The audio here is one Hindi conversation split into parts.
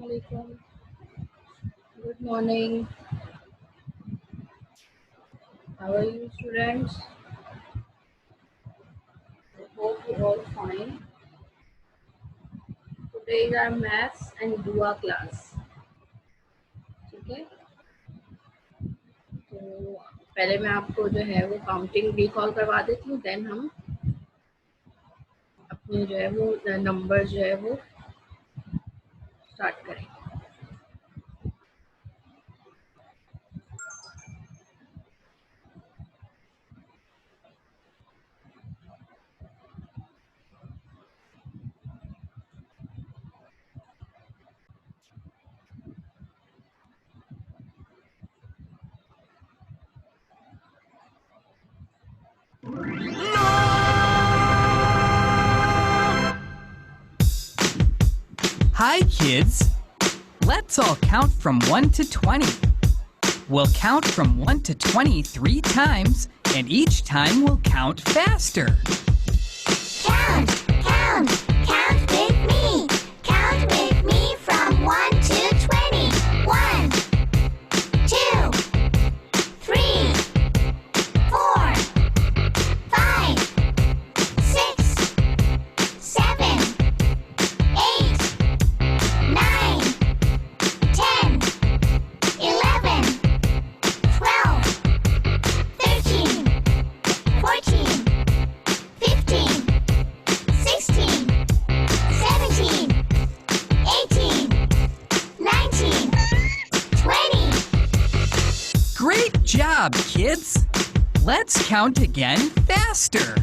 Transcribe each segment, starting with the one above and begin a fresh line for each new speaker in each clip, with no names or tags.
Assalamualaikum. Good morning. How are you, students? I hope you all fine. Today is our maths and dua class. ठीक है, तो पहले मैं आपको जो है वो काउंटिंग रिकॉल करवा देती हूँ, देन हम अपने जो है वो नंबर जो है वो स्टार्ट करेंगे.
Hi, kids. Let's all count from 1 to 20. We'll count from 1 to 20 3 times, and each time we'll count faster.
Count, count, count with me. Count with me from 1 to 20. 1, 2, 3, 4, 5, 6, 7, 8, 9, 10, 11, 12, 13, 14, 15, 16, 17, 18, 19, 20.
Great job, kids. Let's count again faster.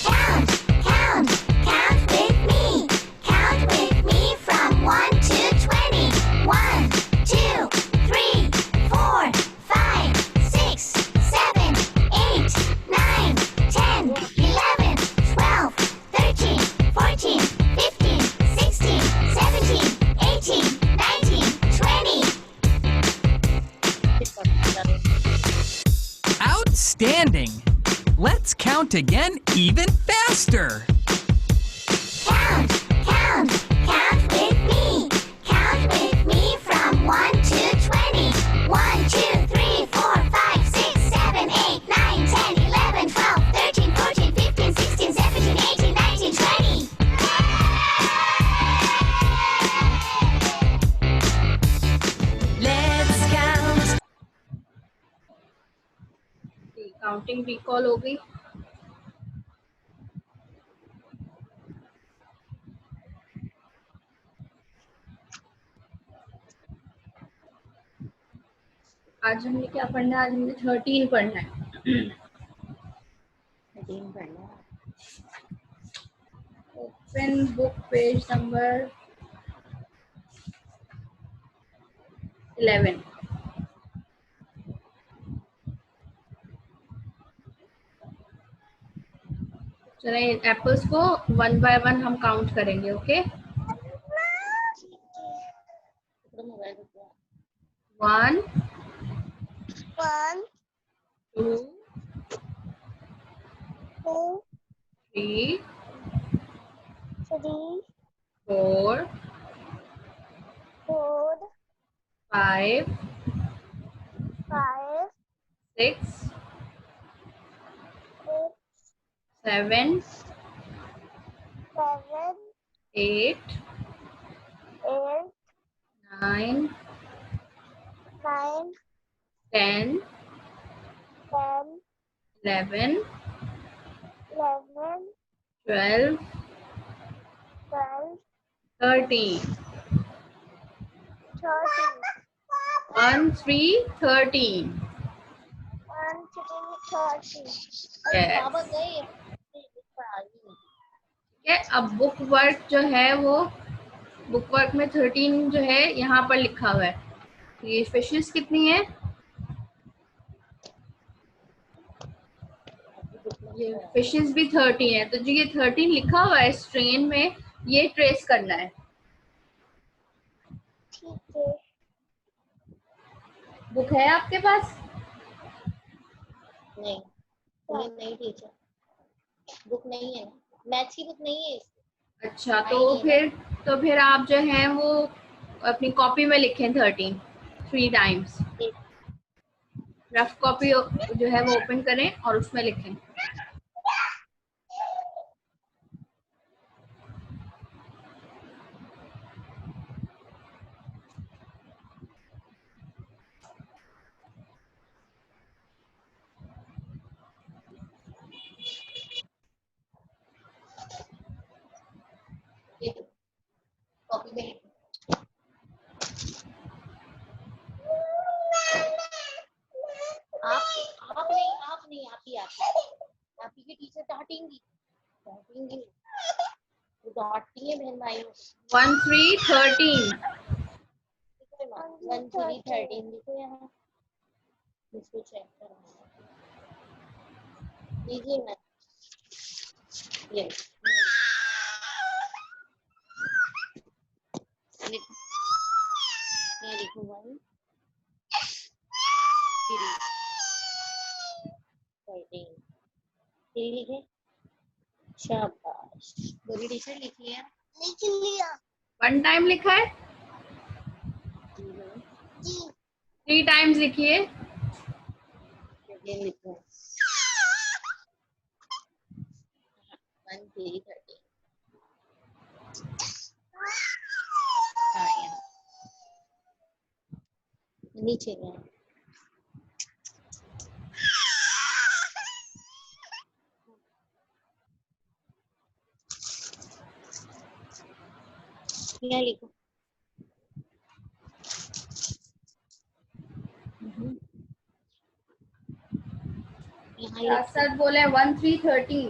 Count, count, count with me. Count with me from 1 to 20. 1, 2, 3, 4, 5, 6, 7, 8, 9, 10, 11, 12, 13, 14, 15, 16, 17, 18, 19, 20.
Outstanding. Let's count again even faster.
Count, count, count with me. Count with me from 1 to 20. 1, 2, 3, 4, 5, 6, 7, 8, 9, 10, 11, 12, 13, 14, 15, 16, 17, 18, 19, 20. Let's count.
Counting recall हो गई. आज हमने क्या पढ़ना है? आज हमने 13 पढ़ना है.
13 पढ़ना है.
Open book page number 11. चलिए एप्पल्स को 1 बाय 1 हम काउंट करेंगे. ओके,
थोड़ा मोबाइल रखो.
1,
1,
2,
2,
3,
3,
4,
4,
5,
5,
6,
6,
7,
7,
8,
8,
9,
9,
10,
10,
11,
11,
12,
12,
13.
13.
1, 3, 13.
1, 3, 13.
Yes.
बाबा गए पढ़ाई.
ठीक है, अब बुक वर्क जो है वो बुक वर्क में 13 जो है यहाँ पर लिखा हुआ है. ये फिशेस कितनी है? ये फिशेस भी 13 है. तो जो ये 13 लिखा हुआ है इस ट्रेन में, ये ट्रेस करना है.
ठीक है.
बुक है आपके पास?
नहीं, ये नहीं टीचर. बुक नहीं है ना. मैथ्स की बुक नहीं है इसकी.
अच्छा, तो फिर तो फिर आप जो है वो अपनी कॉपी में लिखें 13 3 टाइम्स। रफ कॉपी जो है वो ओपन करें और उसमें लिखें।
कॉपी में आप नहीं आप ही की टीचर डांटेंगी वो डांटती है बहन भाई
1 3 13
1 3 13 लिखो यहाँ इसको चेक करना लीजिए मैं ये लिखो 1 3 लिखे शाबाश बोली टीचर लिख लिया
1 टाइम लिखा है, 3 टाइम्स लिखिए।
लिखो 1 3 13 हाँ यहाँ नीचे यहाँ यहाँ लिखो यहाँ
साथ बोले 1 3 13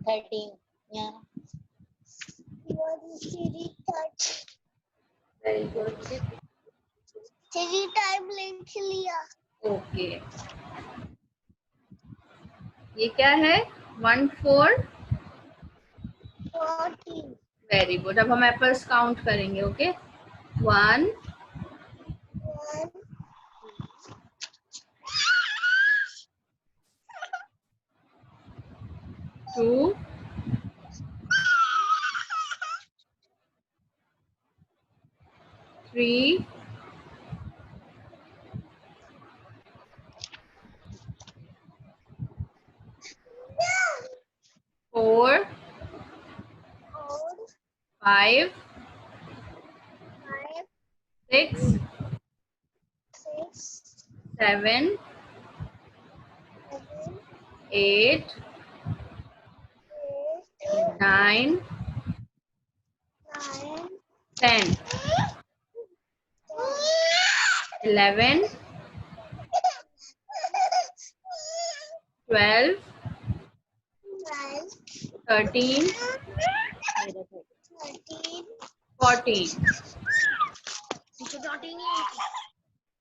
13 यहाँ
वेरी गुड।
3 टाइम लिख लिया।
ओके, ये क्या है 1 4
14
वेरी गुड। अब हम एप्पल्स काउंट करेंगे। ओके 1
1
2 3 4 5
5
6
6
7
7
8
8
9
9
10 11 12 13
13
14
टीचर डांटेंगे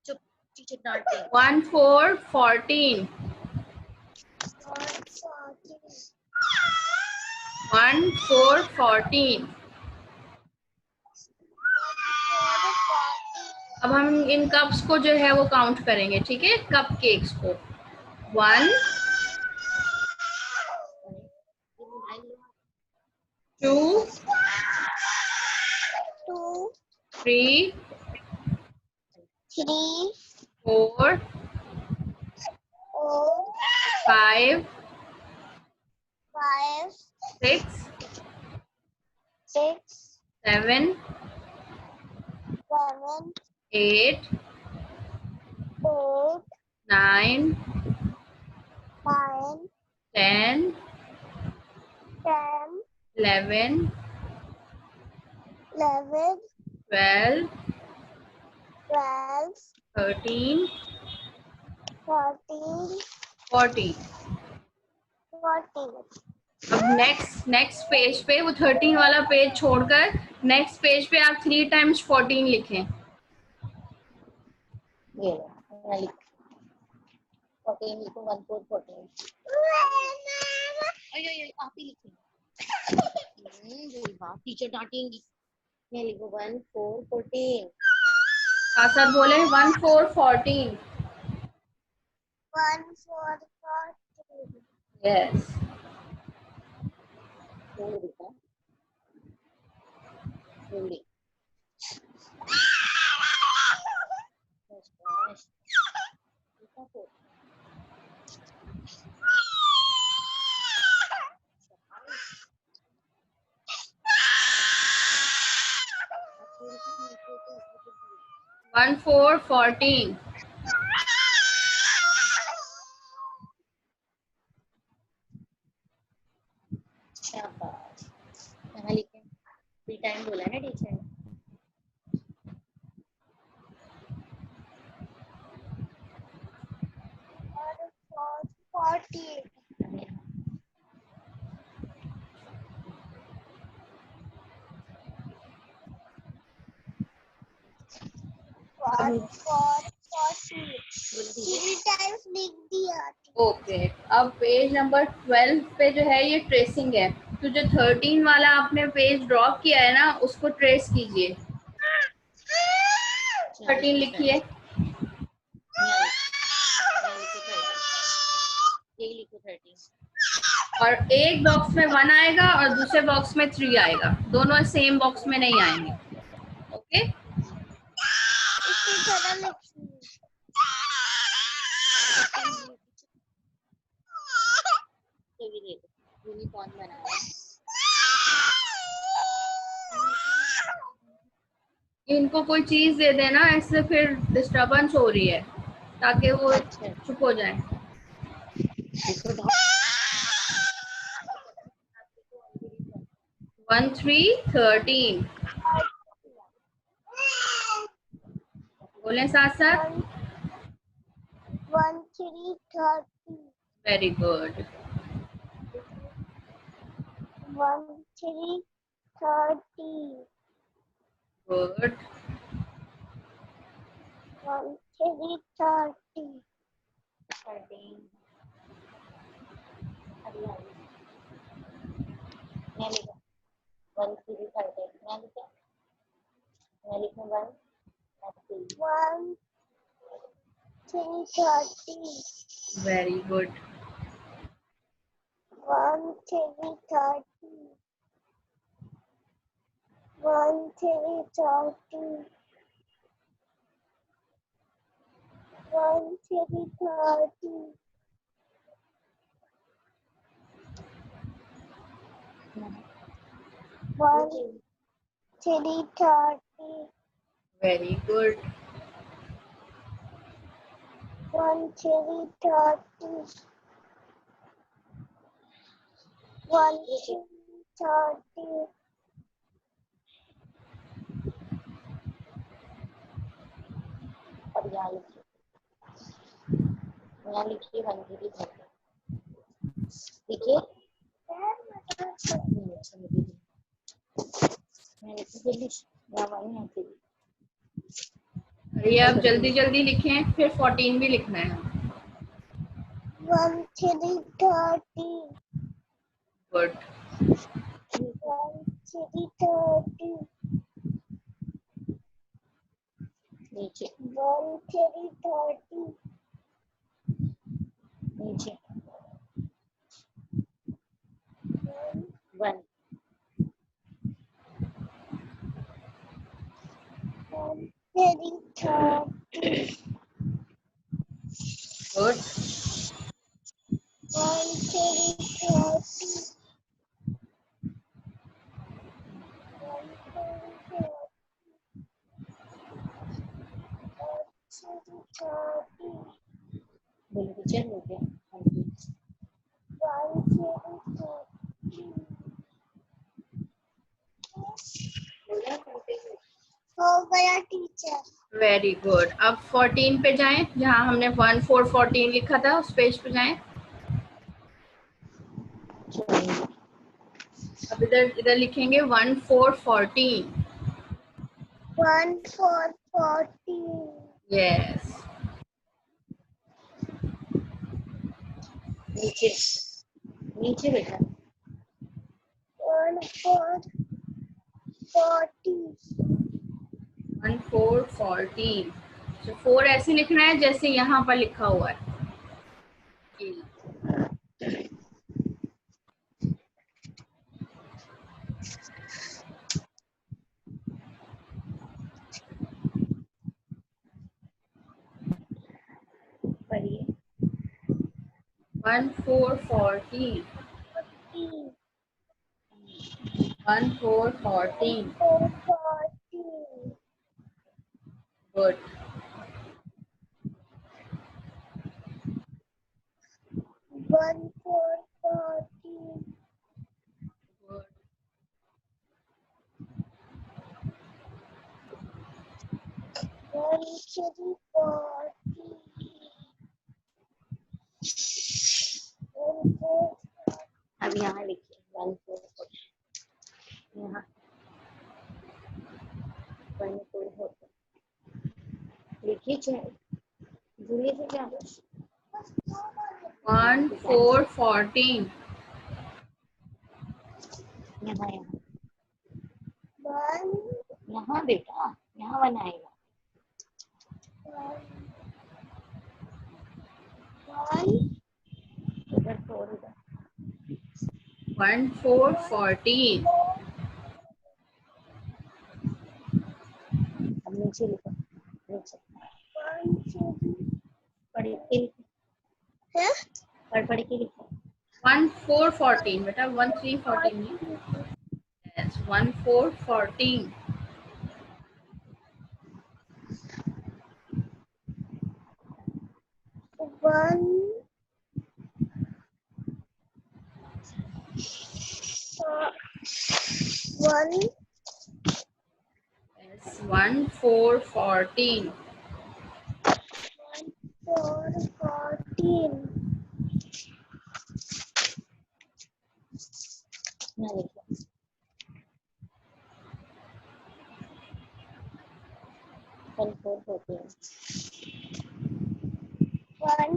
चुप टीचर डांटेंगे
1 4 14 1 4 14। अब हम इन कप्स को जो है वो काउंट करेंगे, ठीक है, कप केक्स को। 1 2 3 4 5 6 7 8 9 10 11 12 13 14। अब नेक्स्ट पेज पे वो 13 वाला पेज छोड़कर नेक्स्ट पेज पे आप 3 टाइम्स 14 लिखें।
ये यहाँ लिखो 14 लिखो 1 4 14 अयो आप ही लिखो वाह टीचर डांटेंगी। ये लिखो 1 4 14
साथ बोले 1 4 14।
1 4 14
यस
4 बेटा, slowly. Fast, fast. बेटा 4. शाबाश.
1-4-14.
शाबाश. यहाँ लिखें. 3 टाइम बोला ना टीचर ने.
और 40. 3 times लिख दिया.
ओके, अब पेज नंबर 12 पे जो है ये ट्रेसिंग है, तो जो 13 वाला आपने पेज ड्रॉ किया है ना उसको ट्रेस कीजिए. 13 लिखिए.
यही लिखो 13.
और एक बॉक्स में 1 आएगा और दूसरे बॉक्स में 3 आएगा, दोनों सेम बॉक्स में नहीं आएंगे. ओके,
इसी तरह लिखिए.
तो ये देखो यूनिकॉर्न बनाया.
इनको कोई चीज दे देना, इससे फिर डिस्टरबेंस हो रही है, ताकि वो चुप हो जाए. 1-3-13 बोले साथ साथ.
1-3-30.
Very good.
1-3-30.
गुड.
1-3-30.
13. मैं लिखा 1-3-13. मैं लिखा 1.
1-3-30.
Very good.
1-3-30. 1-3-30. 1-3-30. 1-3-30.
Very good.
1-3-30. 1-3-30.
और यहाँ लिखिए 1-3-30. लिखिए. मैं लिखूँ जल्दी. यहाँ 1-3.
ये आप जल्दी जल्दी लिखें, फिर 14 भी लिखना है.
1-3-30.
गुड.
1-3-30.
नीचे
1-3-30.
नीचे 1.
1-3-30.
गुड.
1-3-30. 1-3-30.
बोलो टीचर हो गया.
1-3-30. हो गया टीचर.
Very good. अब 14 पे जाएं, जहां हमने 1-4-14 लिखा था उस पेज पे जाएं. अब इधर लिखेंगे 1-4-14.
1-4-14.
यस.
नीचे नीचे बेटा.
1-4-14.
1-4-14. तो 4 ऐसे लिखना है जैसे यहाँ पर लिखा हुआ है. 1 1 4 14. 1 4 14. Good.
1 4 14.
Good.
1 3 14. 1 4.
अब यहाँ लिखिए 1 4 यहाँ 1 4 14 लिखिए। जल्दी से क्या
1 4 14.
यहाँ
1
यहाँ बेटा यहाँ बनाएगा।
1
इधर 4 इधर
1 4 14.
अब नीचे लिखो नीचे
1
पढ़ के लिखो
है
पढ़ के लिखो
1 4 14 बेटा 1 3 14 नहीं. Yes, 1 4 14.
1 1
Yes, 1 4 14.
4 14.
यहाँ लिखो 1 4 14
1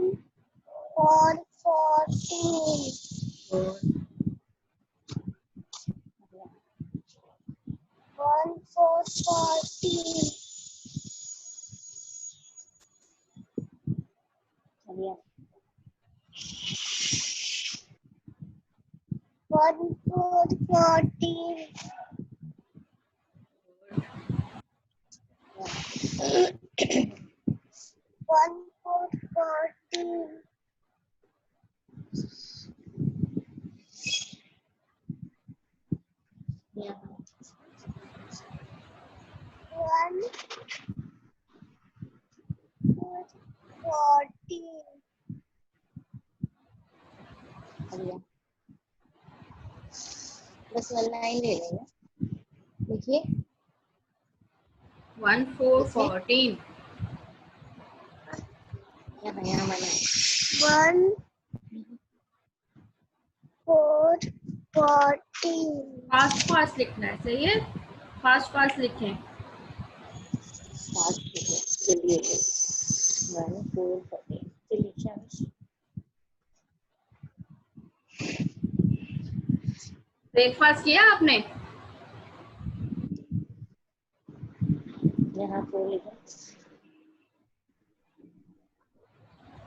4 14.
Good.
1 4 14.
अब यहाँ
1 4 14. 1 4 14.
यहाँ
1 4 14.
अब यहाँ बस 1 लाइन ले लेंगे। देखिए
1 4 14.
यहाँ बनाए
1 4 14.
फास्ट फास्ट लिखना है, सही है? फास्ट फास्ट लिखें.
सात जल्दी 1 4 14 चलिए
ब्रेकफास्ट किया आपने?
यहाँ 4 लिखो।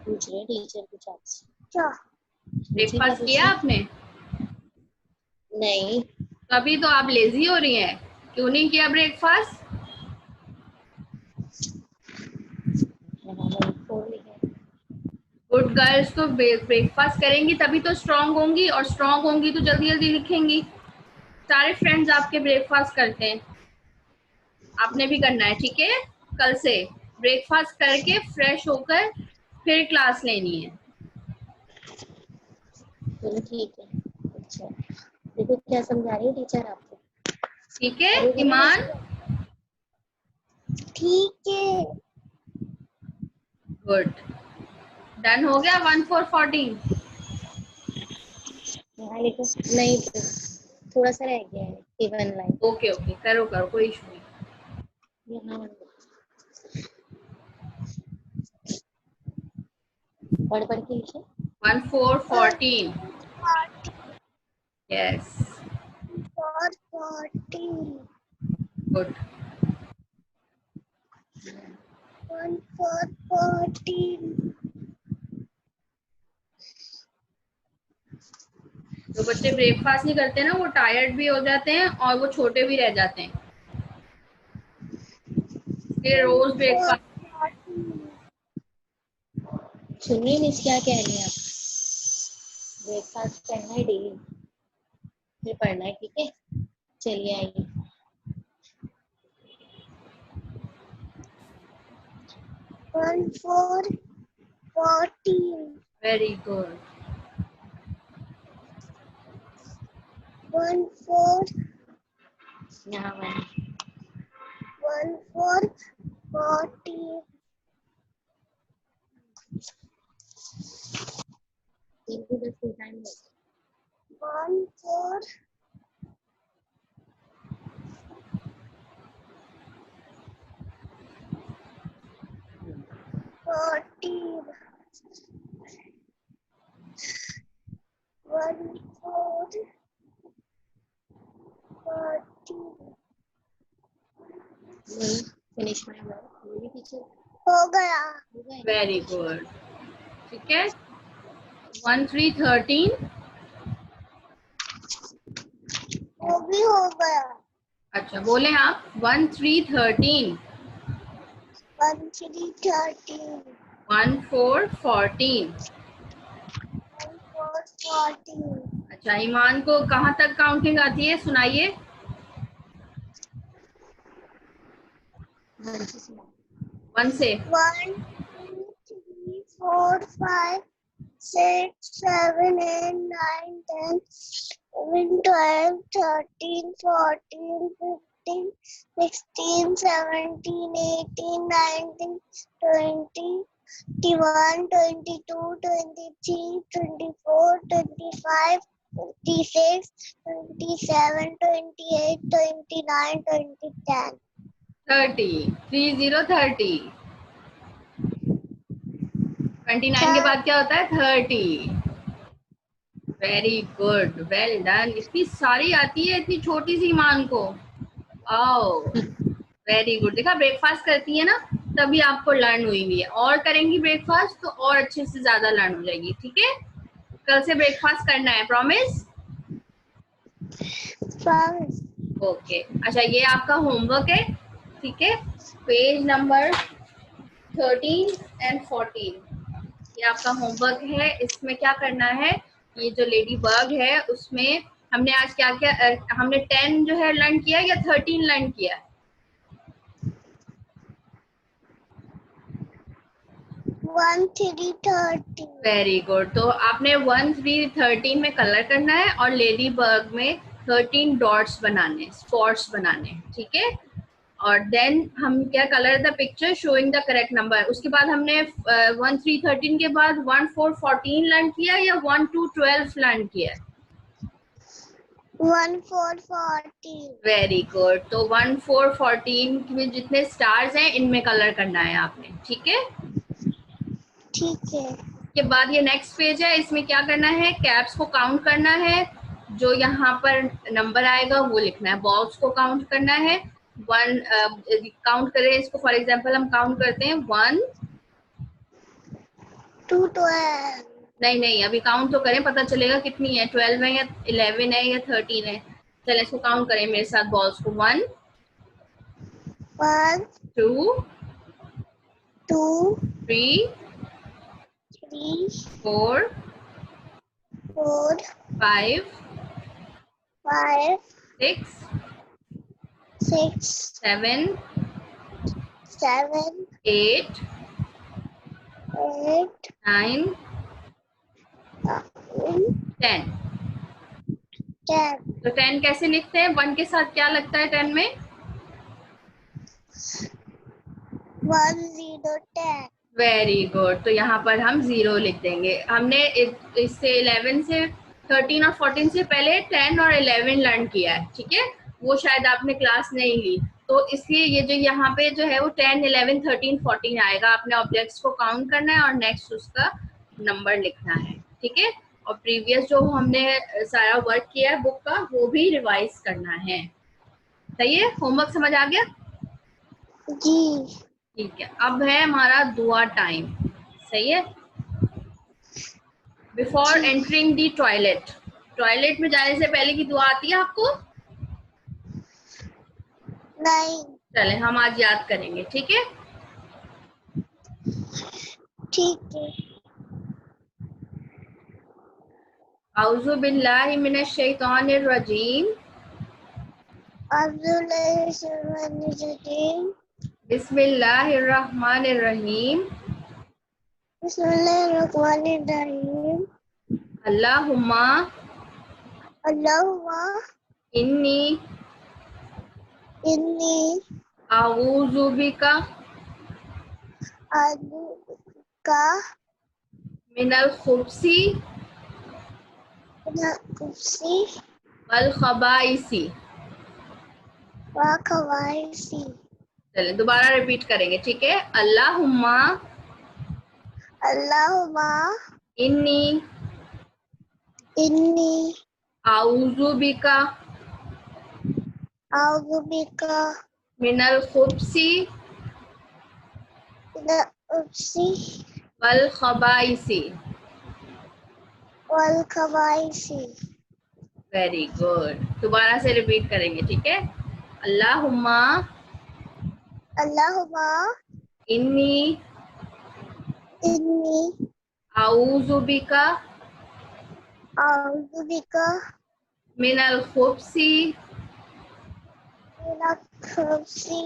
पूछ रहे टीचर कुछ आपसे।
क्या
ब्रेकफास्ट किया आपने?
नहीं
तभी तो आप लेजी हो रही हैं. क्यों नहीं किया ब्रेकफास्ट?
यहाँ 1 4 लिखे।
गुड गर्ल्स तो ब्रेकफास्ट करेंगी तभी तो स्ट्रांग होंगी, और स्ट्रांग होंगी तो जल्दी जल्दी लिखेंगी. सारे फ्रेंड्स आपके ब्रेकफास्ट करते हैं, आपने भी करना है, ठीक है? कल से ब्रेकफास्ट करके फ्रेश होकर फिर क्लास लेनी है.
चलो ठीक है। अच्छा देखो क्या समझा रही है टीचर आपको।
ठीक है ईमान?
ठीक है
गुड. डन हो गया 1 4 14.
यहाँ लिखो। नहीं थोड़ा सा रह गया है 1 लाइन।
ओके ओके, करो करो, कोई इशू नहीं.
यहाँ पढ़ के लिखे
1 4 14. यस
4 14.
गुड.
1 4 14.
जो बच्चे ब्रेकफास्ट नहीं करते ना, वो टायर्ड भी हो जाते हैं और वो छोटे भी रह जाते हैं. इसलिए रोज ब्रेकफास्ट.
सुनिए मिस क्या कह रही हैं आप। ब्रेकफास्ट करना है डेली, फिर पढ़ना है, ठीक है? चलिए आइए।
1 4 14
वेरी गुड।
1 4
यहाँ
1 4 14
3 को 10 full time
1 4 14 1 4 14
finish my work. बोलिए टीचर।
हो गया।
हो गए?
Very good. ठीक है, 1 3 13।
वो भी हो गया।
अच्छा बोले आप 1 3 13,
1 3 13
1 4 14।
1 4 14
अच्छा, ईमान को कहाँ तक काउंटिंग आती है, सुनाइए। 1 से
1 2 3 4 5 6 7 8 9 10 11 12 13 14 15 16 17 18 19 20 21 22 23 24 25 26 27 28 29 20 10
30, 30 30। 29 के बाद क्या होता है, 30। Very good, well done. इतनी सारी आती है इतनी छोटी सी ईमान को। आओ, वेरी गुड। देखा, ब्रेकफास्ट करती है ना तभी आपको लर्न हुई है, और करेंगी ब्रेकफास्ट तो और अच्छे से ज्यादा लर्न हो जाएगी। ठीक है, कल से ब्रेकफास्ट करना है, प्रॉमिस।
Promise.
ओके, अच्छा ये आपका होमवर्क है। ठीक है, पेज नंबर 13 एंड 14 ये आपका होमवर्क है। इसमें क्या करना है, ये जो लेडी बर्ग है उसमें हमने आज क्या क्या हमने 10 जो है लर्न किया या 13 लर्न किया।
1 3 13
वेरी गुड। तो आपने 1 3 13 में कलर करना है और लेडी बर्ग में 13 डॉट्स बनाने, स्पॉट्स बनाने। ठीक है, और देन हम क्या, colour the picture showing the correct number. उसके बाद हमने 1 3 13 के बाद 1 4 14 लर्न किया या 1 2 12 लर्न किया।
1 4 14
वेरी गुड। तो 1 4 14 में जितने स्टार्स हैं इनमें कलर करना है आपने। ठीक है,
ठीक है।
के बाद ये नेक्स्ट पेज है, इसमें क्या करना है, कैप्स को काउंट करना है, जो यहाँ पर नंबर आएगा वो लिखना है। बॉल्स को काउंट करना है, 1 काउंट करें इसको। फॉर एग्जांपल हम काउंट करते हैं 1
2 12
नहीं नहीं, अभी काउंट तो करें, पता चलेगा कितनी है, 12 है या 11 है या 13 है। चले इसको काउंट करें मेरे साथ, बॉल्स को। 1
1
2
2
3
3
4
4
5
5
6
6
7
7
8
8
9
9
10।
10
तो 10 कैसे लिखते हैं, 1 के साथ क्या लगता है 10 में,
1 0 10
वेरी गुड। तो यहाँ पर हम 0 लिख देंगे। हमने इससे 11 से 13 और 14 से पहले 10 और 11 लर्न किया है। ठीक है, वो शायद आपने क्लास नहीं ली, तो इसलिए ये जो यहाँ पे जो है वो 10 11 13 14 आएगा। आपने ऑब्जेक्ट्स को काउंट करना है और नेक्स्ट उसका नंबर लिखना है। ठीक है, और प्रीवियस जो हमने सारा वर्क किया है बुक का वो भी रिवाइज करना है। सही है, होमवर्क समझ आ गया।
जी।
ठीक है, अब है हमारा दुआ टाइम। सही है, बिफोर एंटरिंग दी टॉयलेट। टॉयलेट में जाने से पहले की दुआ आती है आपको?
नहीं।
चले हम आज याद करेंगे। ठीक है,
ठीक है।
औज़ु बिल्लाहि मिनश शैतानिर रजीम।
Bismillahirrahmanirrahim.
बिस्मिल्लाहिर रहमानिर रहीम।
Bismillahirrahmanirrahim.
अल्लाहुम्मा
Allahumma
इन्नी
inni
अऊज़ु बिका
aduka
मिनल खुब्सी
minal-khubuthi
वल खबाइसी।
wa khaba'ithi.
चलें दोबारा रिपीट करेंगे, ठीक है। अल्लाहुम्मा
Allahumma
इन्नी
inni
अऊज़ु बिका
a'udzubika
मिनल खुब्सी
minal-khubuthi
वल खबाइसी।
wal khaba'ithi.
Very good. दोबारा से रिपीट करेंगे, ठीक है। अल्लाहुम्मा
Allahumma
इन्नी
inni
अऊज़ु बिका
a'udzubika
मिनल खुब्सी
minal-khubuthi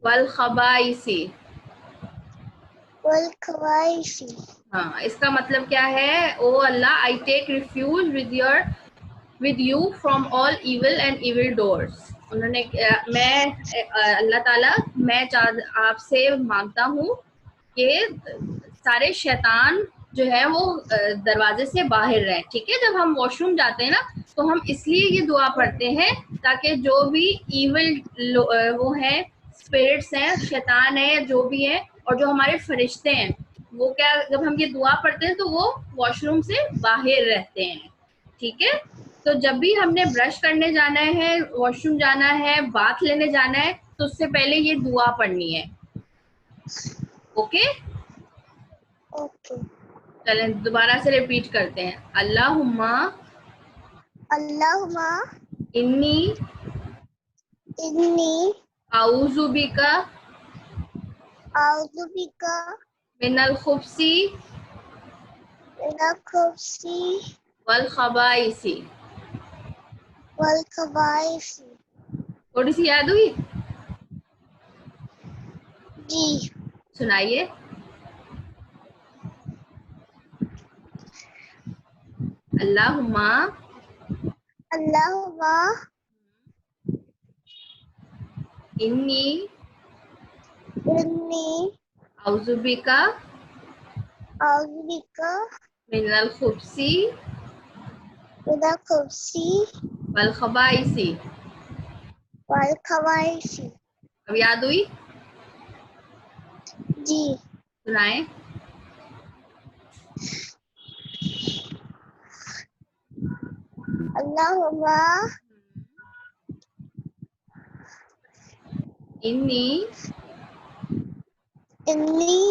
वल खबाइसी।
wal khaba'ithi.
हाँ, इसका मतलब क्या है? O Allah, I take refuge with you from all evil and evil doers. उन्होंने अल्लाह ताला, मैं आपसे मांगता हूँ कि सारे शैतान जो है वो दरवाजे से बाहर रहें, ठीक है। जब हम वॉशरूम जाते हैं ना, तो हम इसलिए ये दुआ पढ़ते हैं ताकि जो भी इविल वो है, स्पिरिट्स हैं, शैतान है, जो भी है, और जो हमारे फरिश्ते हैं, वो क्या, जब हम ये दुआ पढ़ते हैं तो वो वॉशरूम से बाहर रहते हैं, ठीक है। तो जब भी हमने ब्रश करने जाना है, वॉशरूम जाना है, बाथ लेने जाना है, तो उससे पहले ये दुआ पढ़नी है, ओके।
Okay.
चलें दोबारा से रिपीट करते हैं। अल्लाहुम्मा
Allahumma
इन्नी
inni
अऊज़ु बिका
a'udzubika
मिनल खुब्सी
minal-khubuthi
वल खबाइसी।
wal khaba'ithi.
थोड़ी सी याद हुई?
जी।
सुनाइए। अल्लाहुम्मा
Allahumma
इन्नी
inni
अऊज़ु बिका
a'udzubika
मिनल खुब्सी
minal-khubuthi
वल खबाइसी।
wal khaba'ithi.
अब याद हुई?
जी।
सुनाएं।
Allahumma
इन्नी
inni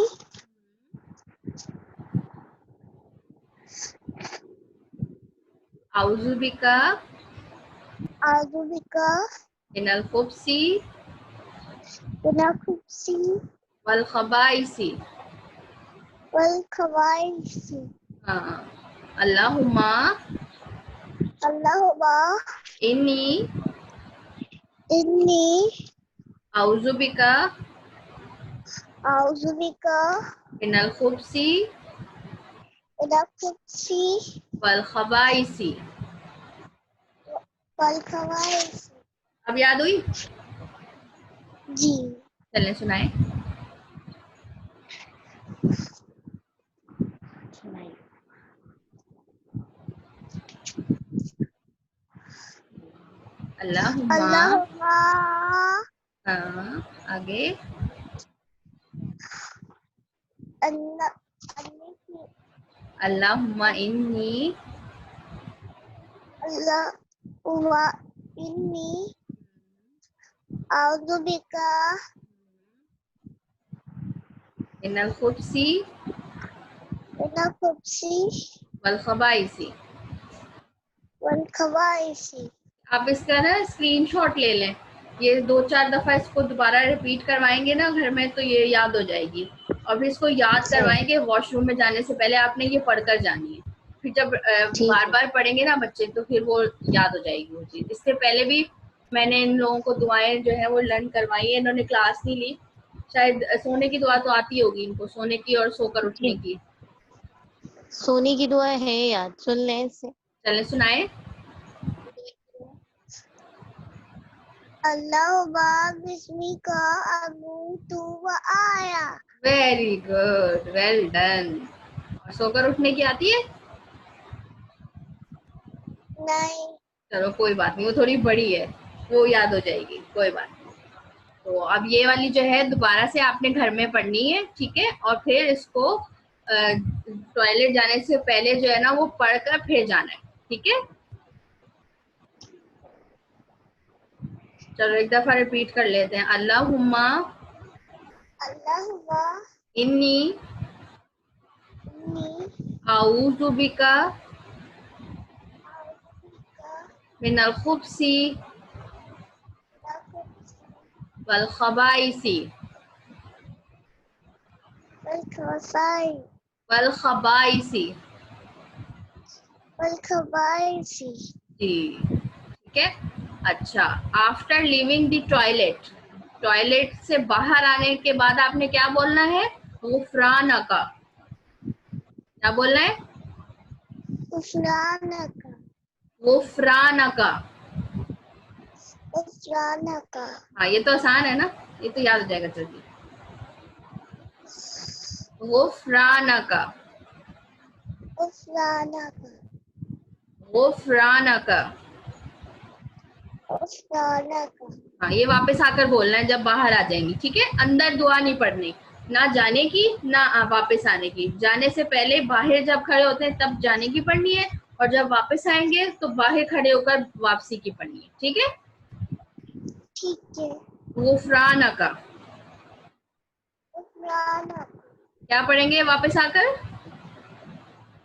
अऊज़ु बिका
a'udzubika
मिनल खुब्सी
minal-khubuthi
वल खबाइसी।
wal khaba'ithi.
हाँ, अल्लाहुम्मा
Allahumma
इन्नी
inni
अऊज़ु बिका
a'udzubika
मिनल खुब्सी
minal-khubuthi
वल खबाइसी।
wal khaba'ithi.
अब याद हुई?
जी।
चलें सुनाएं। अल्लाहुम्मा
Allahumma
हाँ, आगे। अल्लाहुम्मा इन्नी
Allahumma inni a'udzubika
मिनल खुब्सी
minal-khubuthi
वल खबाइसी।
wal khaba'ithi.
आप इसका ना स्क्रीनशॉट ले लें। ये 2-4 दफा इसको दोबारा रिपीट करवाएंगे ना घर में, तो ये याद हो जाएगी। और फिर इसको याद करवाएंगे, वॉशरूम में जाने से पहले आपने ये पढ़कर जानी है, फिर जब
ठीक
बार
है।
बार पढ़ेंगे ना बच्चे तो फिर वो याद हो जाएगी वो चीज। इससे पहले भी मैंने इन लोगों को दुआएं जो है वो लर्न करवाई है, इन्होंने क्लास नहीं ली। शायद सोने की दुआ तो आती होगी इनको, सोने की और सोकर उठने
ठीक।
की।
सोने की दुआ है याद, सुन लें इससे।
चले सुनाए।
अल्लाह बिस्मिका अमूतु व आया।
Very good, well done. और सोकर उठने की आती है?
नहीं।
चलो कोई बात नहीं, वो थोड़ी बड़ी है, वो याद हो जाएगी, कोई बात नहीं। तो अब ये वाली जो है दोबारा से आपने घर में पढ़नी है, ठीक है? और फिर इसको टॉयलेट जाने से पहले जो है ना वो पढ़कर फिर जाना है, ठीक है? चलो एक दफा रिपीट कर लेते हैं। अल्लाहुम्मा
अल्लाहुम्मा
इन्नी
इन्नी
आऊज़ु बिका
आउज़ुबिका
मिनल खुब्सी वल खबाइसी
वल खबाई
वल खबाइसी।
वल खबाइसी।
जी, ठीक है। अच्छा, after living the toilet, toilet से बाहर आने के बाद आपने क्या बोलना है? गुफराना का। क्या बोलना है?
गुफरानका
गुफराना का।
गुफरानका
हाँ ये तो आसान है ना, ये तो याद हो जाएगा जल्दी। गुफराना का,
गुफरानका
गुफराना का।
गुफरानका।
हाँ ये वापस आकर बोलना है जब बाहर आ जाएंगी, ठीक है? अंदर दुआ नहीं पढ़नी, ना जाने की ना वापस आने की। जाने से पहले बाहर जब खड़े होते हैं तब जाने की पढ़नी है, और जब वापस आएंगे तो बाहर खड़े होकर वापसी की पढ़नी है, ठीक है?
ठीक है।
गुफराना का
गुफरानका
क्या पढ़ेंगे वापस आकर?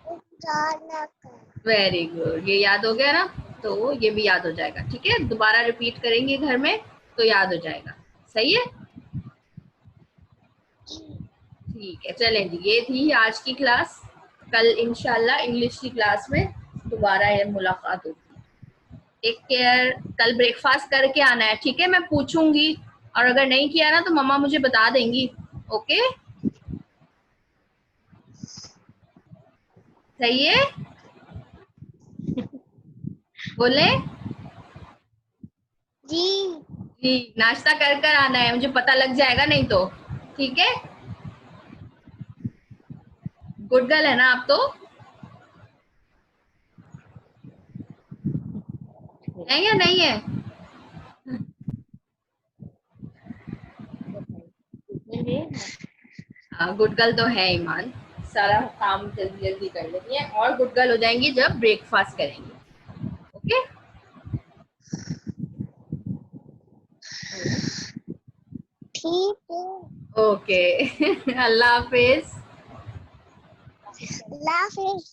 गुफरानका।
वेरी गुड, ये याद हो गया ना? तो ये भी याद हो जाएगा, ठीक है? दोबारा रिपीट करेंगे घर में तो याद हो जाएगा। सही है? ठीक है, चलें जी, ये थी आज की क्लास। कल इंशाल्लाह इंग्लिश की क्लास में दोबारा ये मुलाकात होगी। Take care. कल ब्रेकफास्ट करके आना है, ठीक है? मैं पूछूंगी, और अगर नहीं किया ना तो मम्मा मुझे बता देंगी। ओके, सही है? बोले
जी।
जी, नाश्ता कर कर आना है, मुझे पता लग जाएगा नहीं तो, ठीक है? गुड गर्ल है ना आप तो? है या नहीं है? हाँ गुड गर्ल तो है ईमान, सारा काम जल्दी जल्दी कर लेती है, और गुड गर्ल हो जाएंगी जब ब्रेकफास्ट करेंगी। ओके,
ठीक है।
ओके। अल्लाह हाफिज।
अल्लाह हाफिज।